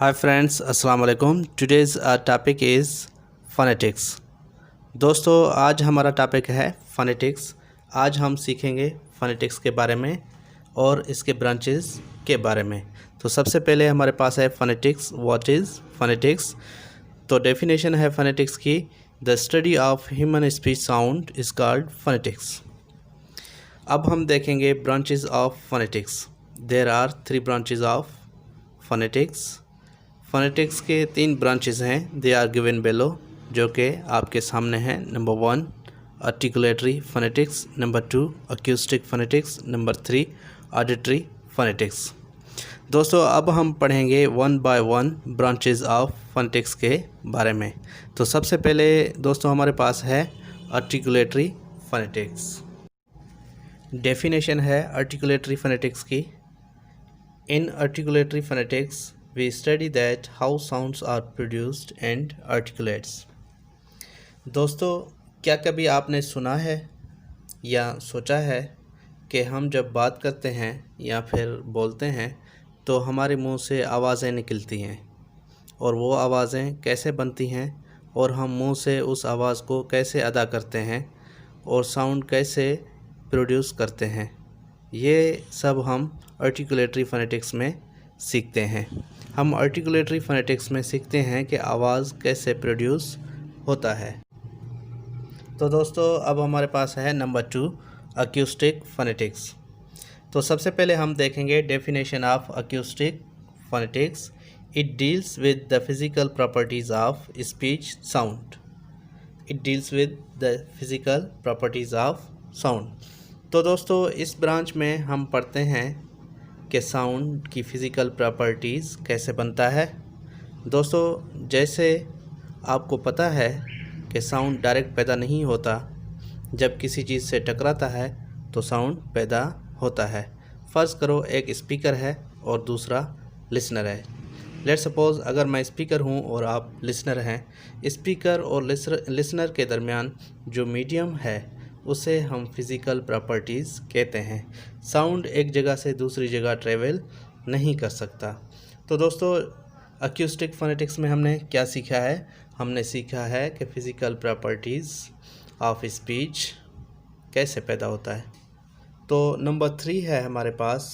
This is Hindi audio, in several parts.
हाय फ्रेंड्स, अस्सलाम वालेकुम। Today's topic is phonetics. दोस्तों, आज हमारा टॉपिक है फ़ोनेटिक्स। आज हम सीखेंगे फ़ोनेटिक्स के बारे में और इसके ब्रांचेस के बारे में। तो सबसे पहले हमारे पास है फ़ोनेटिक्स। What is phonetics? तो डेफिनेशन है फ़ोनेटिक्स की, the study of human speech sound is called phonetics. अब हम देखेंगे branches of phonetics. There are 3 branches of phonetics. Phonetics के 3 ब्रांचेस हैं, दे आर गिवन बेलो, जो कि आपके सामने हैं। Number 1 articulatory phonetics, number 2 acoustic phonetics, number 3 auditory phonetics. दोस्तों, अब हम पढ़ेंगे 1 बाय 1 ब्रांचेस ऑफ फ़ोनेटिक्स के बारे में। तो सबसे पहले दोस्तों हमारे पास है आर्टिकुलेटरी फ़ोनेटिक्स। डेफिनेशन है आर्टिकुलेटरी फ़ोनेटिक्स की, इन articulatory phonetics we study that how sounds are produced and articulates। दोस्तों, क्या कभी आपने सुना है या सोचा है कि हम जब बात करते हैं या फिर बोलते हैं तो हमारे मुंह से आवाज़ें निकलती हैं, और वो आवाज़ें कैसे बनती हैं और हम मुंह से उस आवाज़ को कैसे अदा करते हैं और साउंड कैसे प्रोड्यूस करते हैं, ये सब हम आर्टिकुलेटरी फ़ोनेटिक्स में सीखते हैं। हम आर्टिकुलेटरी फ़ोनेटिक्स में सीखते हैं कि आवाज़ कैसे प्रोड्यूस होता है। तो दोस्तों, अब हमारे पास है नंबर 2 अक्यूस्टिक फ़ोनेटिक्स। तो सबसे पहले हम देखेंगे definition of acoustic phonetics. It deals with the physical properties of speech sound. It deals with the physical properties of sound. तो दोस्तों, इस ब्रांच में हम पढ़ते हैं कि साउंड की फ़िज़िकल प्रॉपर्टीज़ कैसे बनता है। दोस्तों, जैसे आपको पता है कि साउंड डायरेक्ट पैदा नहीं होता, जब किसी चीज़ से टकराता है तो साउंड पैदा होता है। फ़र्ज़ करो एक स्पीकर है और दूसरा लिसनर है। लेट सपोज़ अगर मैं स्पीकर हूँ और आप लिसनर हैं, स्पीकर और लिसनर के दरमियान जो मीडियम है उसे हम फिज़िकल प्रॉपर्टीज़ कहते हैं। साउंड एक जगह से दूसरी जगह ट्रेवल नहीं कर सकता। तो दोस्तों, अक्यूस्टिक फ़ोनेटिक्स में हमने क्या सीखा है? हमने सीखा है कि फ़िज़िकल प्रॉपर्टीज़ ऑफ स्पीच कैसे पैदा होता है। तो नंबर 3 है हमारे पास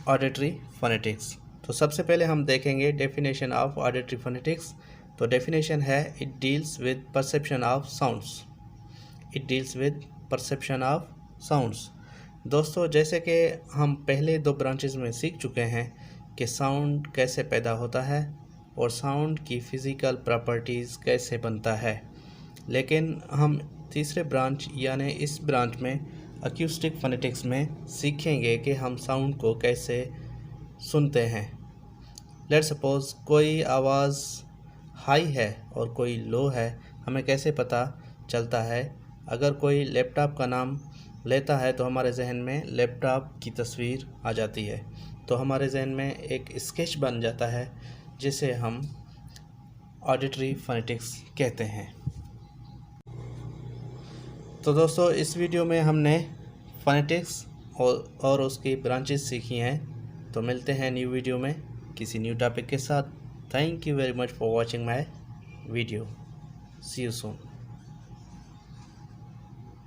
ऑडिटरी फ़ोनेटिक्स। तो सबसे पहले हम देखेंगे डेफिनेशन ऑफ ऑडिटरी फ़ोनेटिक्स। तो डेफिनेशन है, it deals with perception of sounds. It deals with perception of sounds. दोस्तों, जैसे कि हम पहले 2 ब्रांचेस में सीख चुके हैं कि साउंड कैसे पैदा होता है और साउंड की फ़िज़िकल प्रॉपर्टीज़ कैसे बनता है, लेकिन हम तीसरे ब्रांच यानी इस ब्रांच में अक्यूस्टिक फ़ोनेटिक्स में सीखेंगे कि हम साउंड को कैसे सुनते हैं। लेट सपोज़ कोई आवाज़ हाई है और कोई लो है, हमें कैसे पता चलता है? अगर कोई लैपटॉप का नाम लेता है तो हमारे जहन में लैपटॉप की तस्वीर आ जाती है, तो हमारे जहन में एक स्केच बन जाता है जिसे हम ऑडिटरी फ़ोनेटिक्स कहते हैं। तो दोस्तों, इस वीडियो में हमने फ़ोनेटिक्स और उसकी ब्रांचेस सीखी हैं। तो मिलते हैं न्यू वीडियो में किसी न्यू टॉपिक के साथ। Thank you very much for watching my video. See you soon.